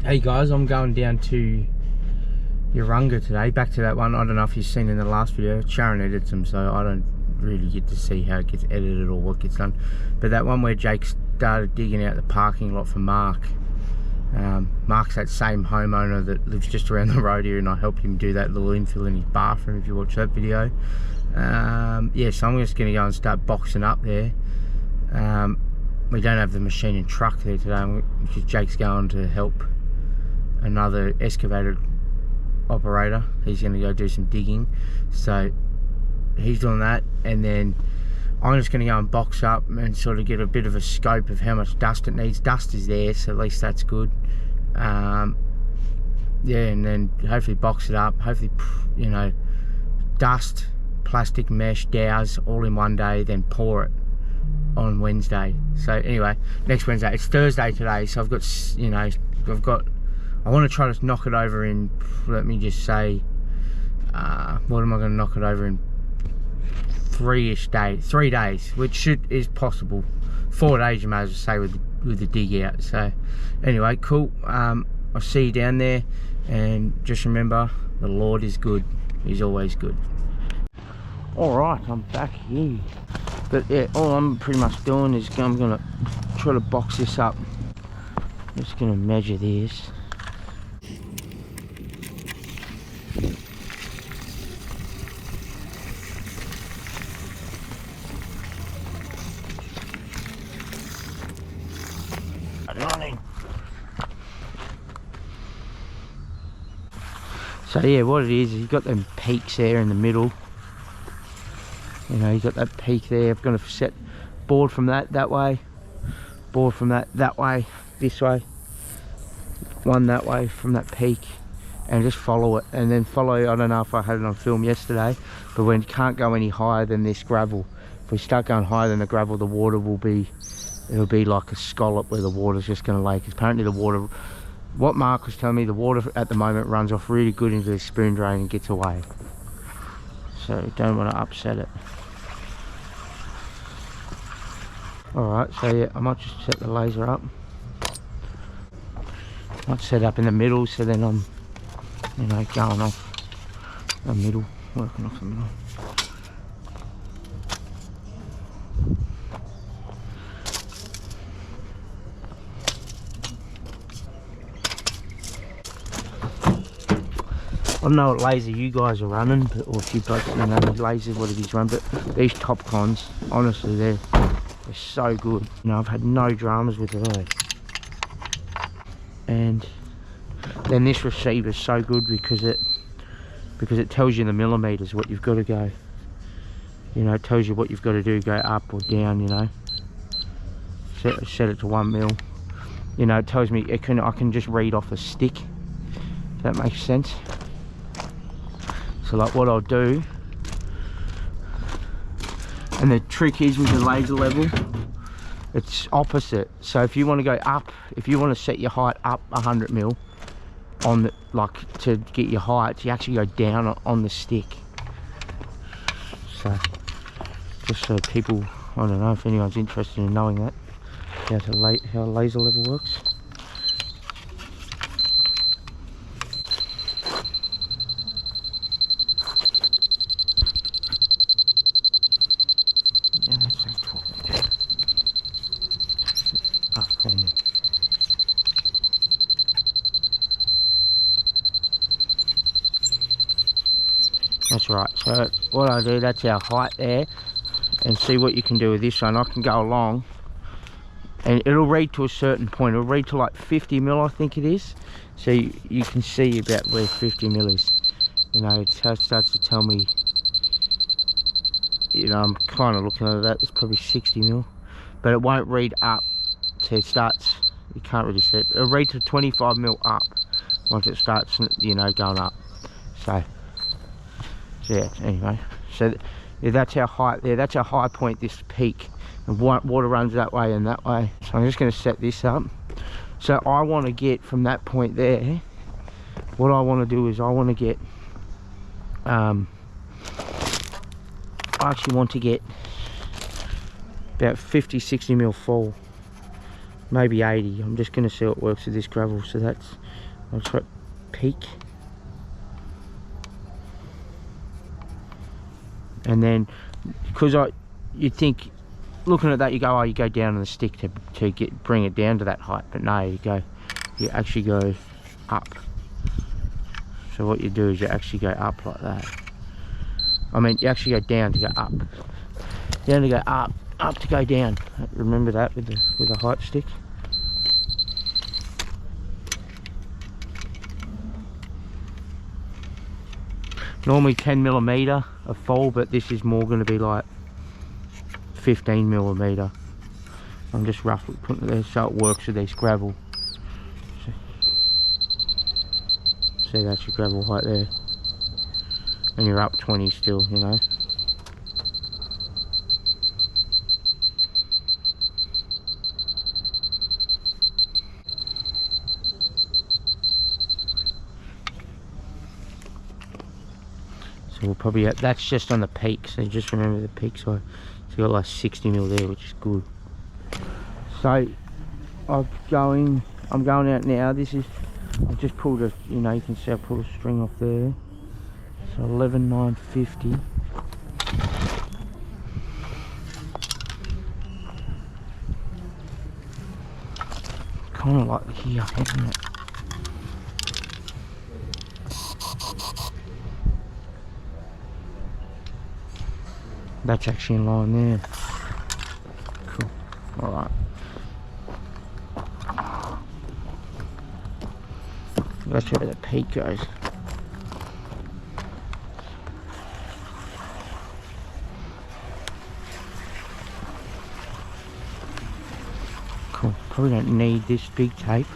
Hey guys, I'm going down to Urunga today, back to that one. I don't know if you've seen in the last video, Sharon edits them, so I don't really get to see how it gets edited or what gets done. But that one where Jake started digging out the parking lot for Mark. Mark's that same homeowner that lives just around the road here, and I helped him do that little infill in his bathroom, if you watch that video. Yeah, so I'm just going to go and start boxing up there. We don't have the machine and truck there today because Jake's going to help another excavator operator. He's going to go do some digging, so he's doing that, and then I'm just going to go and box up and sort of get a bit of a scope of how much dust it needs. Dust is there, so at least that's good. Yeah, and then hopefully box it up, hopefully, you know, dust, plastic mesh, douse all in one day, then pour it on Wednesday. So anyway, next Wednesday, it's Thursday today, so I've got, you know, I want to try to knock it over in, let me just say, what am I going to knock it over in? 3 days, which is possible. 4 days you may as well say with the dig out. So anyway, cool. I'll see you down there, and just remember, the Lord is good. He's always good. Alright, I'm back here. But yeah, all I'm pretty much doing is I'm going to try to box this up. I'm just going to measure this. So yeah, what it is you've got them peaks there in the middle. You know, you've got that peak there. I'm going to set board from that way, board from that way, this way, one that way from that peak, and just follow it, and then follow, I don't know if I had it on film yesterday, but when you can't go any higher than this gravel. If we start going higher than the gravel, the water will be, it'll be like a scallop where the water's just going to lay, because apparently the water, what Mark was telling me, the water at the moment runs off really good into the spoon drain and gets away. So don't want to upset it. Alright, so yeah, I might just set the laser up. Might set up in the middle, so then I'm, you know, going off the middle, working off the middle. I don't know what laser you guys are running, but, or if you guys, you know, lasers, whatever you run, but these Topcons, honestly, they're so good. You know, I've had no dramas with it. And then this receiver is so good because it tells you the millimeters what you've got to go. You know, it tells you what you've got to do, go up or down. You know, set it to 1 mil. You know, it tells me I can just read off a stick. If that makes sense. So like what I'll do, and the trick is with the laser level, it's opposite. So if you want to go up, if you want to set your height up 100 mil on the, like to get your height, you actually go down on the stick. So just so people, I don't know if anyone's interested in knowing that, how laser level works. That's right. So what I do, that's our height there, and see what you can do with this one. I can go along and it'll read to a certain point. It'll read to like 50 mil, I think it is. So you can see about where 50 mil is. You know, it starts to tell me, you know, I'm kind of looking at that, it's probably 60 mil, but it won't read up. So it starts, you can't really see it. It'll read to 25 mil up once it starts, you know, going up. So yeah, anyway, so yeah, that's our height there, that's our high point, this peak, and water runs that way and that way. So I'm just going to set this up. So I want to get from that point there, what I want to do is I want to get I actually want to get about 50-60 mil fall maybe 80. I'm just going to see what works with this gravel. So that's, I'll try peak. And then, because you'd think, looking at that, you go, oh, you go down on the stick to bring it down to that height. But no, you actually go up. So what you do is you actually go up like that. I mean, you actually go down to go up. Down to go up, up to go down. Remember that with the height stick. Normally 10mm of fall, but this is more going to be like 15mm. I'm just roughly putting it there so it works with this gravel. See, that's your gravel height there. And you're up 20 still, you know. So we'll probably, that's just on the peak, so just remember the peak side. So you got like 60mm there, which is good. So I'm going out now. This is, I've just pulled a, you know, you can see I pulled a string off there. So 11,950. Kind of like here, isn't it? That's actually in line there. Cool. Alright. That's where the peak goes. Cool. Probably don't need this big tape.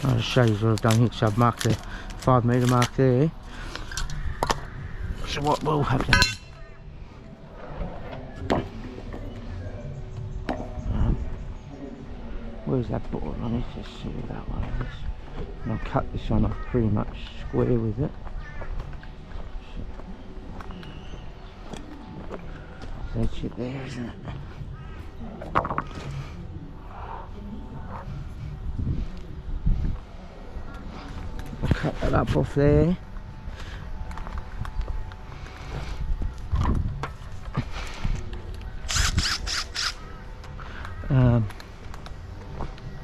I'll show you what I've done here. So I've marked the 5 metre mark there. So what will happen? Where's that board? I need to see where that one is. And I'll cut this one off pretty much square with it. So that's it there, isn't it? I'll cut that up off there.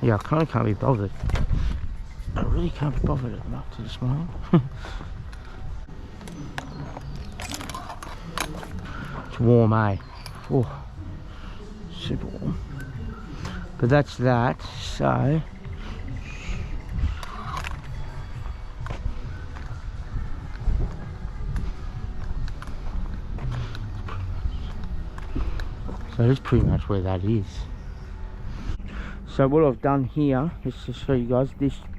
Yeah, I kind of can't be bothered. I really can't be bothered enough to this morning. It's warm, eh? Oh, super warm. But that's that, so... So that's pretty much where that is. So what I've done here is to show you guys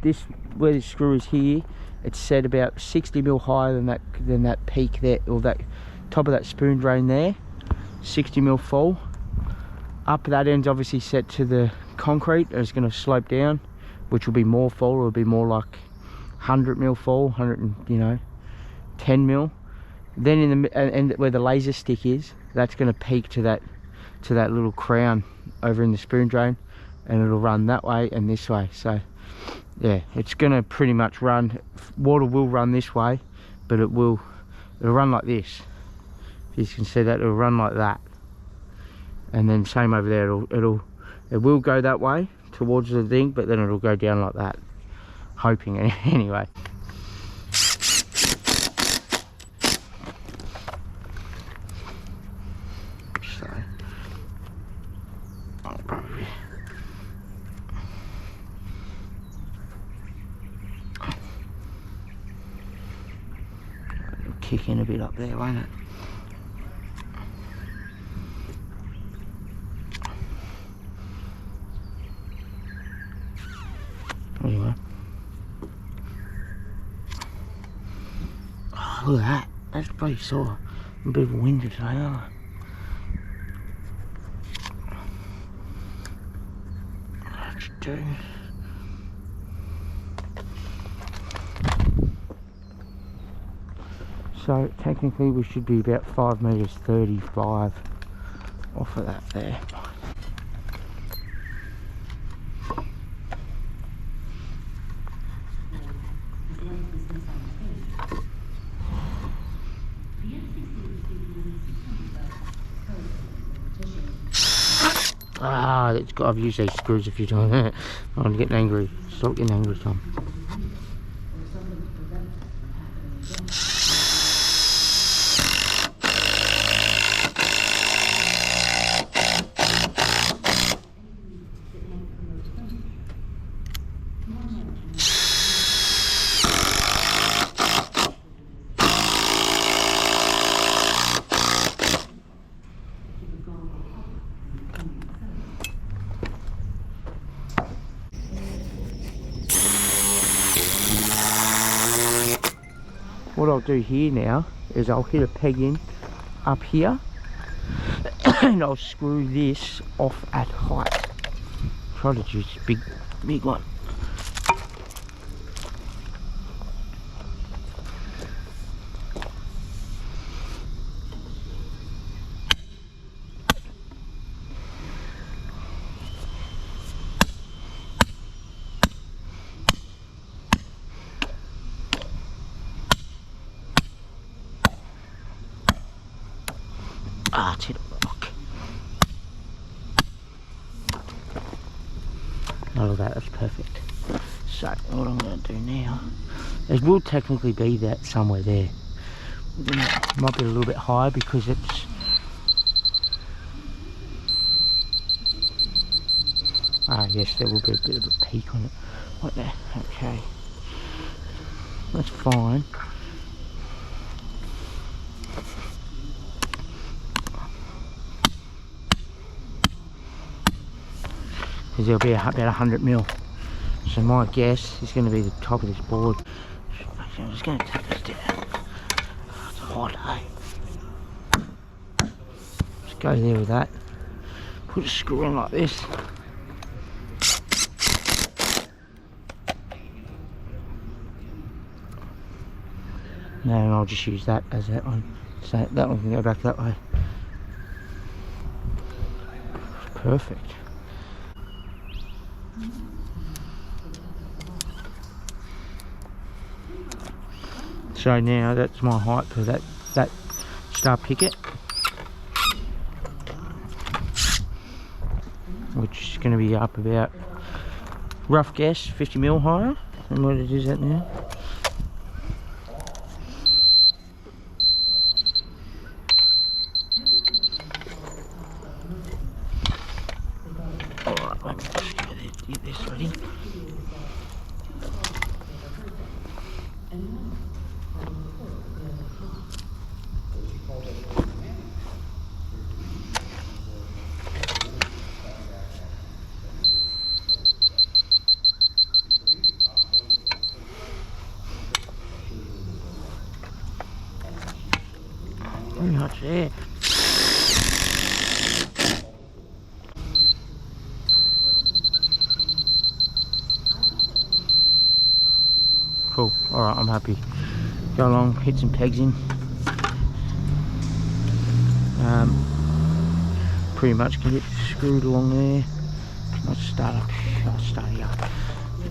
this where the screw is here. It's set about 60mm higher than that peak there, or that top of that spoon drain there. 60mm fall. Up that end's obviously set to the concrete. It's going to slope down, which will be more fall. It'll be more like 100mm fall, 10mm. Then in the end where the laser stick is, that's going to peak to that little crown over in the spoon drain. And it'll run that way and this way. So yeah, it's gonna pretty much run, water will run this way, but it'll run like this. If you can see that, it'll run like that. And then same over there, it will go that way towards the thing, but then it'll go down like that. Hoping anyway. So I'll probably kick in a bit up there, won't it? Anyway. Oh, look at that. That's bloody sore. A bit of a wind today, aren't I? Let's do. So technically we should be about 5 meters 35 off of that there. Ah, I've used these screws a few times. I'm getting angry. Stop getting angry, Tom. What I'll do here now is I'll hit a peg in up here and I'll screw this off at height. Try to use a big one. Ah, it's hit a rock. Oh, that's perfect. So, what I'm going to do now, it will technically be that somewhere there. It might be a little bit higher because it's... Ah, yes, there will be a bit of a peak on it. Right there, okay. That's fine. Because there'll be about 100 mil. So my guess is going to be the top of this board. I'm just going to take this down. Oh, it's hot, hey? Just go there with that. Put a screw in like this. No, and I'll just use that as that one. So that one can go back that way. Perfect. So now that's my height for that star picket, which is going to be up about, rough guess, 50 mil higher than what it is at now. Alright, let me just get this ready. Pretty much there. Cool. Alright, I'm happy. Go along, hit some pegs in. Pretty much get it screwed along there. I'll start here.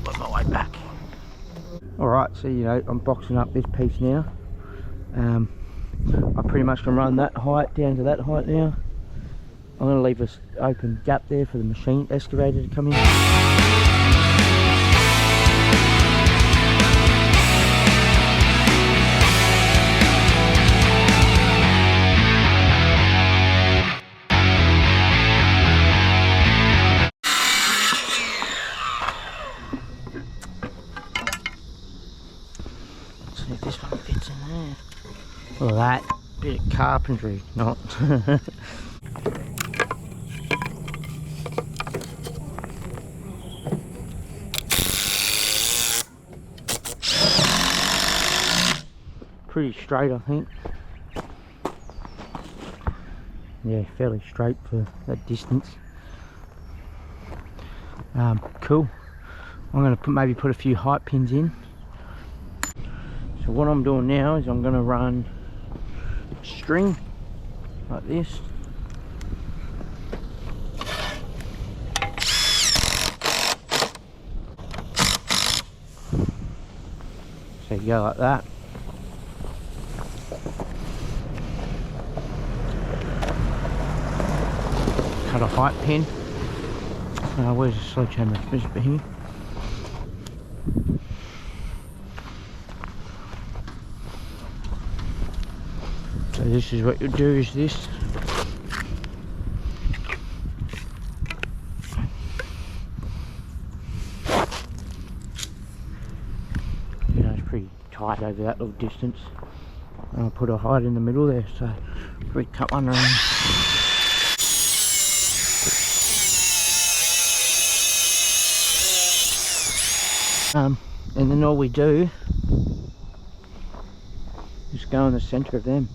Work my way back. Alright, so I'm boxing up this piece now. I pretty much can run that height down to that height now. I'm going to leave this open gap there for the machine excavator to come in. See if this one fits in there. Look at that, bit of carpentry, not. Pretty straight, I think. Yeah, fairly straight for that distance. Cool. I'm going to maybe put a few height pins in. So what I'm doing now is I'm going to run string like this. So you go like that. Cut a height pin. Where's the sledgehammer? It's supposed to be here. So this is what you do, is this. You know, it's pretty tight over that little distance. And I'll put a height in the middle there, so we cut one around. And then all we do is go in the centre of them.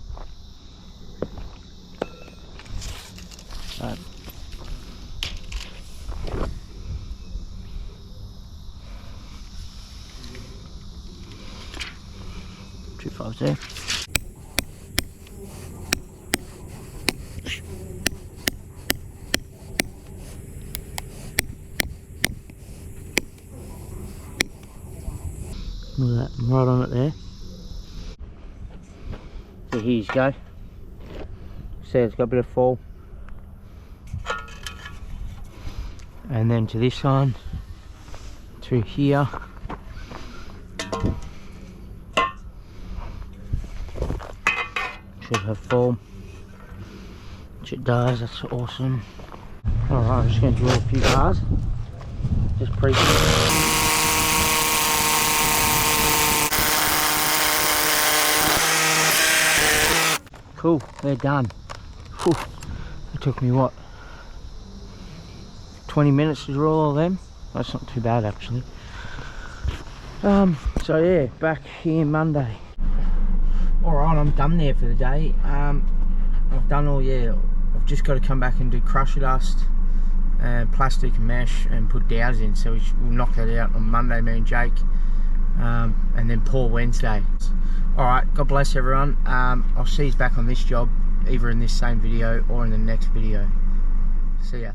Two fives there. Look at that, right on it there. So here you go. See, it's got a bit of fall. And then to this one, through here. Should have fall. Which it does, that's awesome. Alright, I'm just going to draw a few bars. Just pre. Cool, they're done. Whew. It took me what, 20 minutes to draw all of them. That's not too bad actually. So yeah, back here Monday. Alright, I'm done there for the day. I've done all, I've just got to come back and do crusher dust and plastic and mesh and put dowels in, so we'll knock that out on Monday, me and Jake, and then pour Wednesday. Alright, God bless everyone. I'll see you back on this job, either in this same video or in the next video. See ya.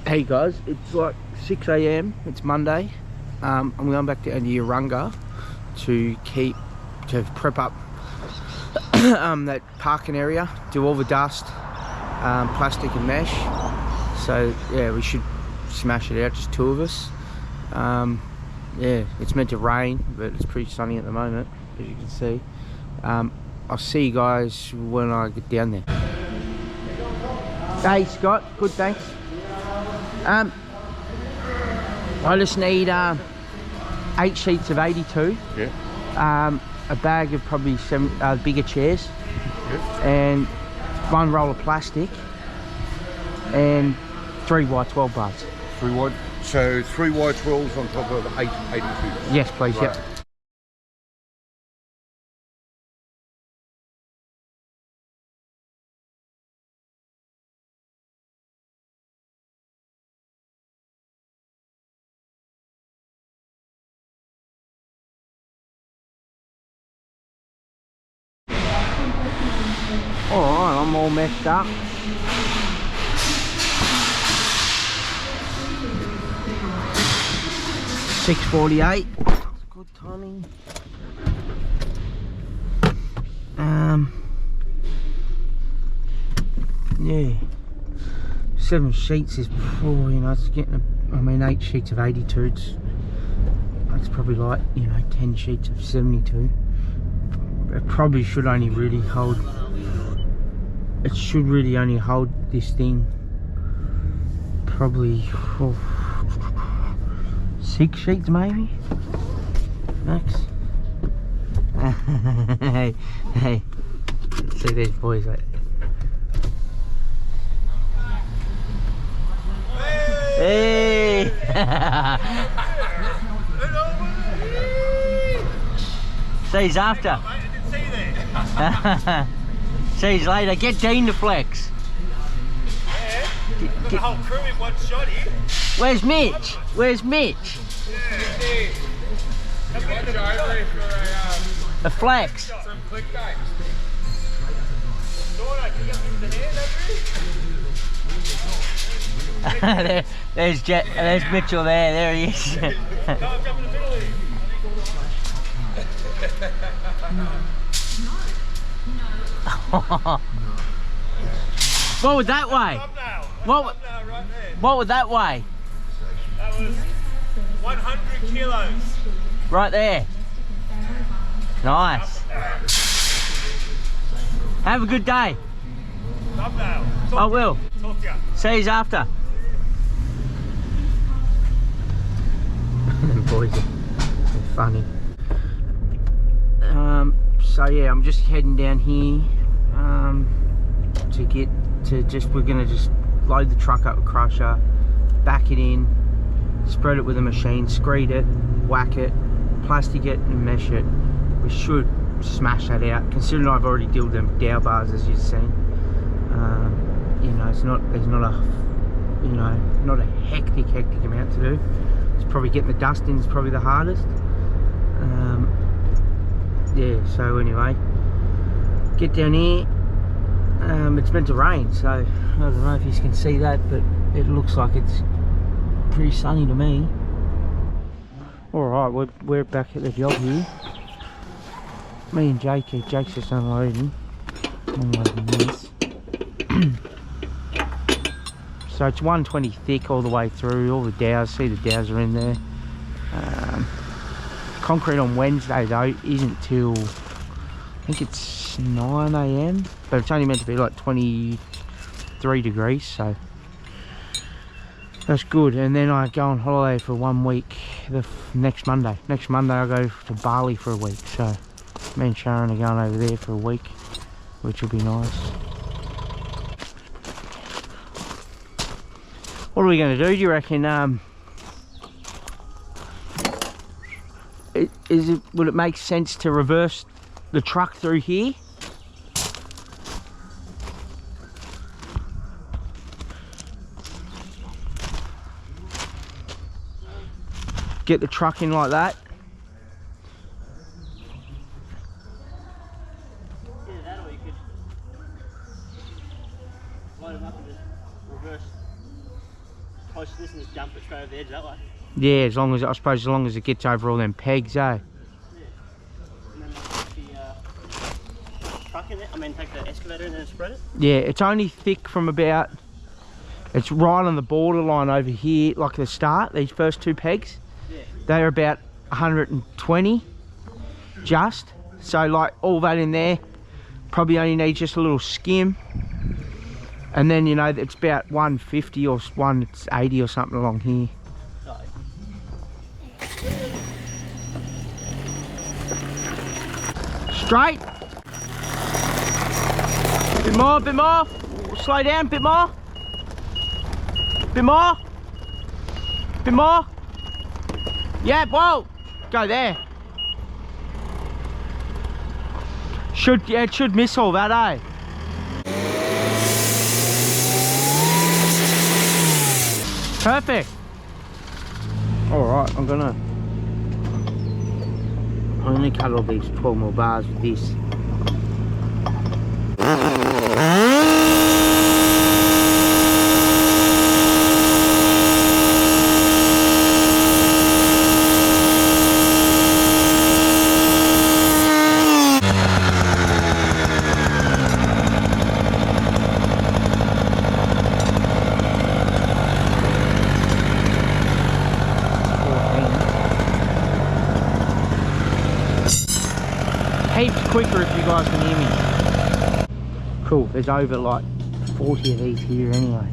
Hey guys, it's like 6 AM, it's Monday. I'm going back down to Urunga to prep up that parking area, do all the dust, plastic and mesh. So yeah, we should smash it out, just two of us. Yeah, it's meant to rain, but it's pretty sunny at the moment, as you can see. I'll see you guys when I get down there. Hey Scott, good, thanks. I just need 8 sheets of 82. Yeah. A bag of probably 7 bigger chairs. Yeah. And 1 roll of plastic. And 3 wide 12 bars. 3 wide. So 3 wide 12s on top of 8 82. Yes, please. Right. Yep. Alright, I'm all messed up. $6.48. Good timing. Yeah. 7 sheets is poor, you know, it's getting I mean 8 sheets of 82, that's probably like, you know, 10 sheets of 72. It probably should only really hold, it should really only hold this thing probably 6 sheets maybe max. hey, see these boys like, hey. See you after. See you later. Get Dean to flex. Yeah, got the whole crew in one shot here. Where's Mitch? Where's Mitch? Yeah, a flex. Some clickbait. There's Mitchell there he is. What was that way? What was that way? That was 100 kilos. Right there. Nice. Have a good day. I will. Talk to ya. See you after. Boys are funny. So yeah, I'm just heading down here we're gonna just load the truck up with crusher, back it in, spread it with a machine, screed it, whack it, plastic it and mesh it. We should smash that out, considering I've already drilled them dowel bars as you've seen. You know, there's not a hectic amount to do. It's probably getting the dust in is probably the hardest. Yeah, so anyway, get down here. It's meant to rain, so I don't know if you can see that, but it looks like it's pretty sunny to me. Alright, we're back at the job here. Me and Jake's just unloading this. So it's 120 thick all the way through, all the dowels, see the dowels are in there. Concrete on Wednesday though isn't till, I think it's 9 AM, but it's only meant to be like 23 degrees, so that's good. And then I go on holiday for 1 week next Monday. Next Monday I go to Bali for a week, so me and Sharon are going over there for a week, which will be nice. What are we going to do you reckon? Would it make sense to reverse the truck through here? Get the truck in like that? Yeah, that, or you could load them up and just reverse close to this and just jump it straight over the edge that way. Yeah, as long as it gets over all them pegs, eh? Yeah. And then take the truck in there, take the excavator in there and spread it? Yeah, it's only thick from about, it's right on the borderline over here, like the start, these first two pegs. Yeah. They're about 120, just. So like all that in there, probably only needs just a little skim. And then, you know, it's about 150 or 180 or something along here. Straight. Bit more. Slow down, bit more. Bit more. Yeah, whoa. Go there. It should miss all that, eh? Perfect. Alright, I'm gonna cut all these 12 more bars with this. Heaps quicker if you guys can hear me. Cool, there's over like 40 of these here anyway.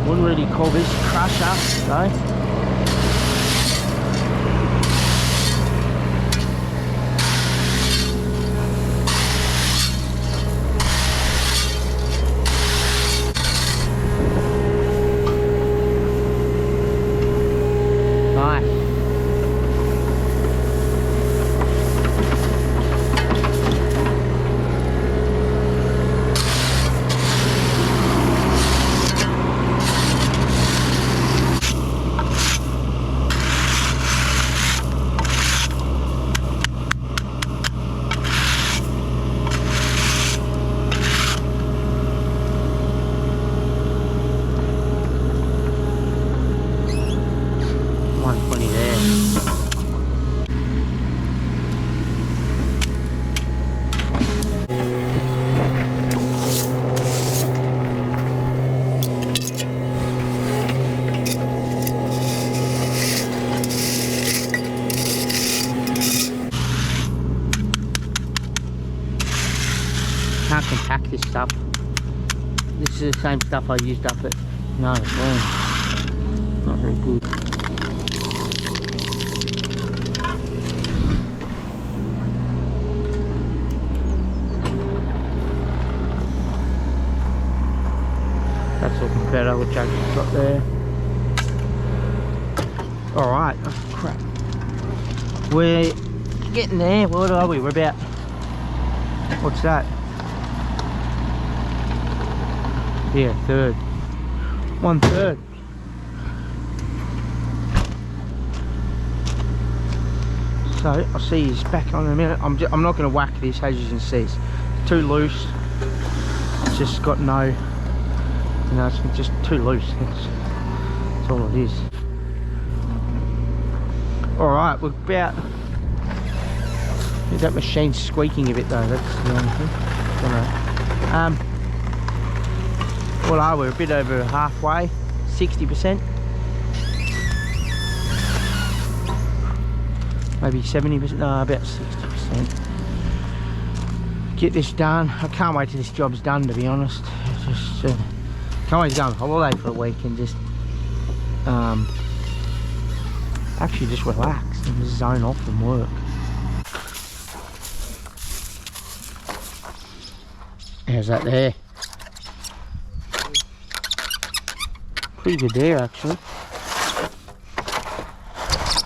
Wouldn't really call this crusher though. pack this stuff. This is the same stuff I used up at Not very good. That's looking better, what Jake's got there. Alright, oh crap. We're getting there. What are we? We're about, what's that? Yeah, third. 1/3. So I'll see you back on in a minute. I'm not going to whack this, as you can see. It's too loose. It's just got no, you know, it's just too loose. That's all it is. Alright, we're about, that machine's squeaking a bit though, that's the only thing. What are we? A bit over halfway, 60%. Maybe 70%, no, about 60%. Get this done. I can't wait till this job's done, to be honest. Just can't wait to go on holiday for a week and just actually just relax and just zone off from work. How's that there? Pretty good there, actually.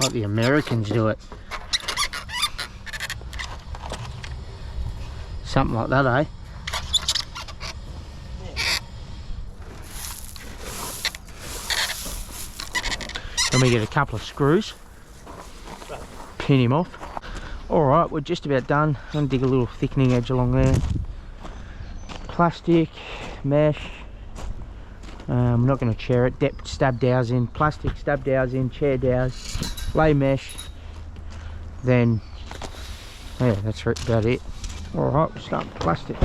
Like the Americans do it. Something like that, eh? Then we get a couple of screws, pin him off. Alright, we're just about done. I'm going to dig a little thickening edge along there. Plastic, mesh. I'm not going to chair it. Depth stab dowels in, plastic stab dowels in, chair dowels, lay mesh. Then, yeah, that's about it. Alright, we'll start with plastic.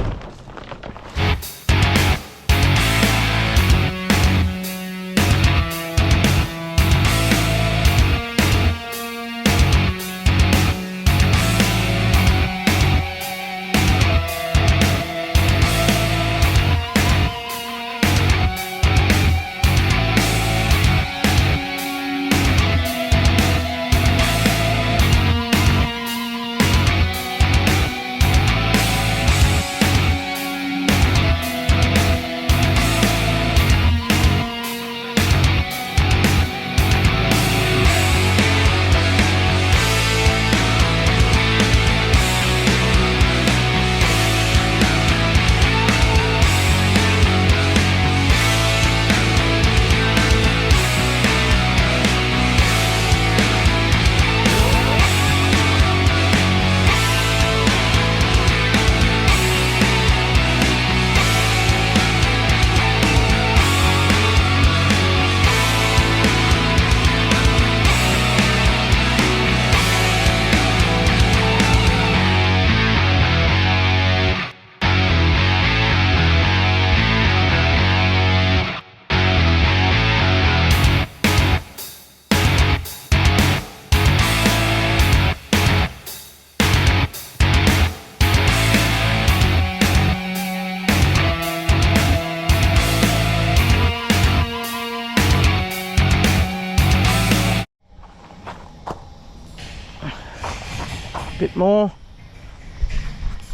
Bit more.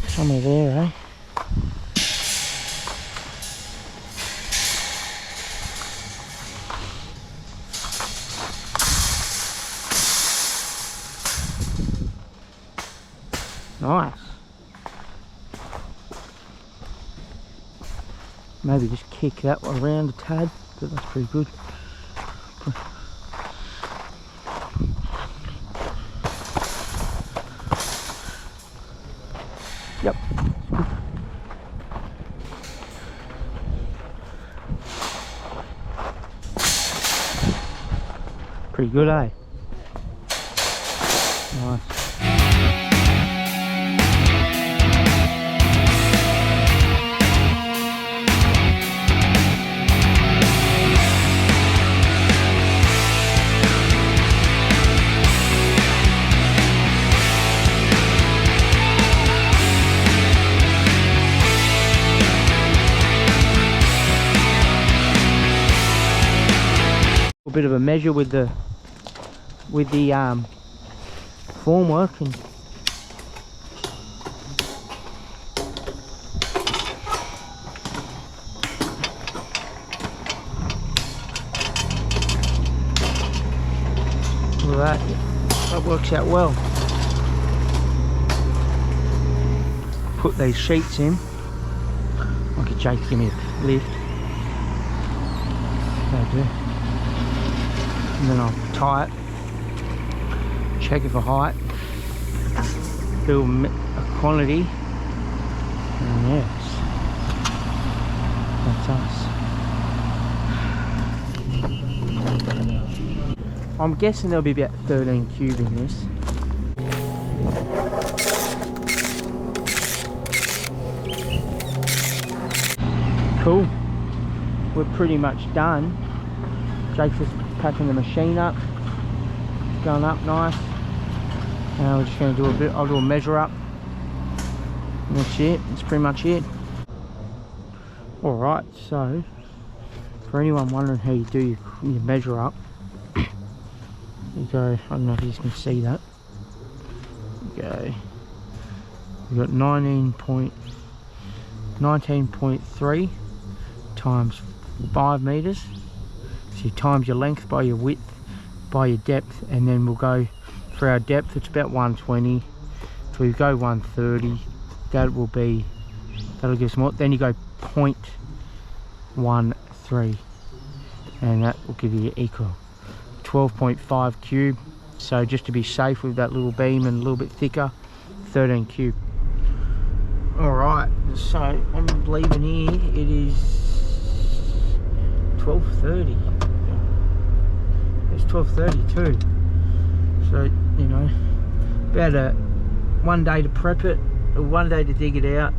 Somewhere there, eh? Nice. Maybe just kick that one around a tad, but that's pretty good. Yep. Pretty good, eh? Nice. bit of a measure with the formwork, and all that works out well. Put these sheets in. I'll get Jake to give me a lift. That'll do. And then I'll tie it, check it for height, do a quantity, and yes, that's us. I'm guessing there'll be about 13 cube in this. Cool, we're pretty much done. Jake's just packing the machine up, going up nice. Now we're just going to do a bit, I'll do a measure up, and that's it, that's pretty much it. Alright, so for anyone wondering how you do your measure up, you go, I don't know if you can see that, you go, you've got 19.3 times 5 meters. So you times your length by your width by your depth, and then we'll go for our depth, it's about 120. If we go 130, that'll give us more. Then you go 0.13, and that will give you equal 12.5 cube. So just to be safe with that little beam and a little bit thicker, 13 cube. Alright, so I'm leaving here, it is 12:30. It's 12:32. So, you know, about one day to prep it, or 1 day to dig it out,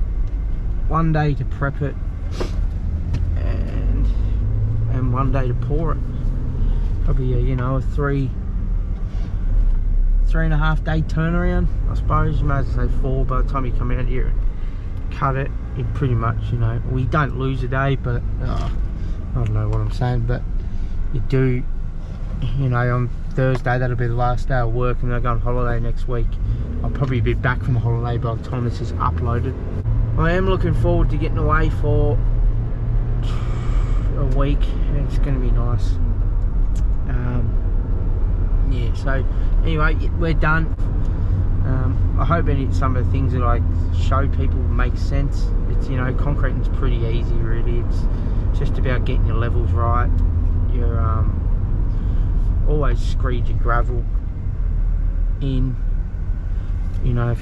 1 day to prep it, and 1 day to pour it. Probably you know, a 3.5 day turnaround, I suppose. You may as well say 4 by the time you come out here and cut it. You pretty much, you know, we don't lose a day, but I don't know what I'm saying, but you do, you know, on Thursday that'll be the last day of work, and I'll go on holiday next week. I'll probably be back from holiday by the time this is uploaded. I am looking forward to getting away for a week. It's going to be nice. Yeah, so anyway, we're done. I hope some of the things that I show people make sense. It's, you know, concreting's pretty easy really. It's just about getting your levels right. You're always screed your gravel in, you know,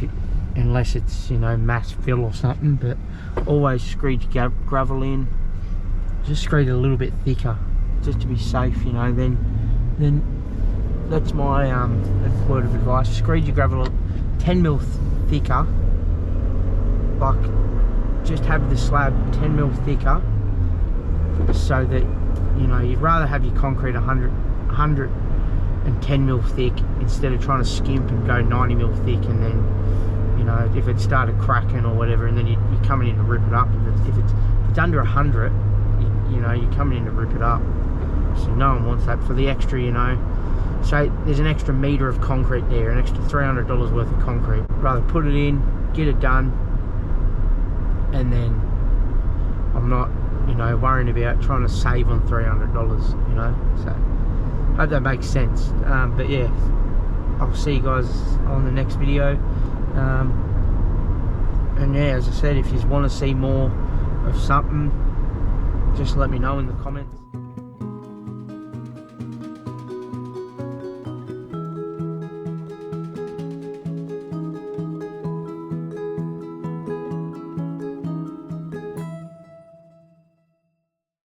unless it's, you know, mass fill or something, but always screed your gravel in. Just screed it a little bit thicker, just to be safe, you know. Then that's my word of advice. Screed your gravel 10mm thicker, like just have the slab 10mm thicker, so that, you know, you'd rather have your concrete 110mm thick instead of trying to skimp and go 90mm thick, and then, you know, if it started cracking or whatever, and then you're coming in to rip it up. If it's under 100, you know, you're coming in to rip it up. So no one wants that. For the extra, you know, so there's an extra metre of concrete there, an extra $300 worth of concrete. Rather put it in, get it done, and then I'm not, you know, worrying about trying to save on $300, you know. So hope that makes sense. But yeah, I'll see you guys on the next video. And yeah, as I said, if you want to see more of something, just let me know in the comments.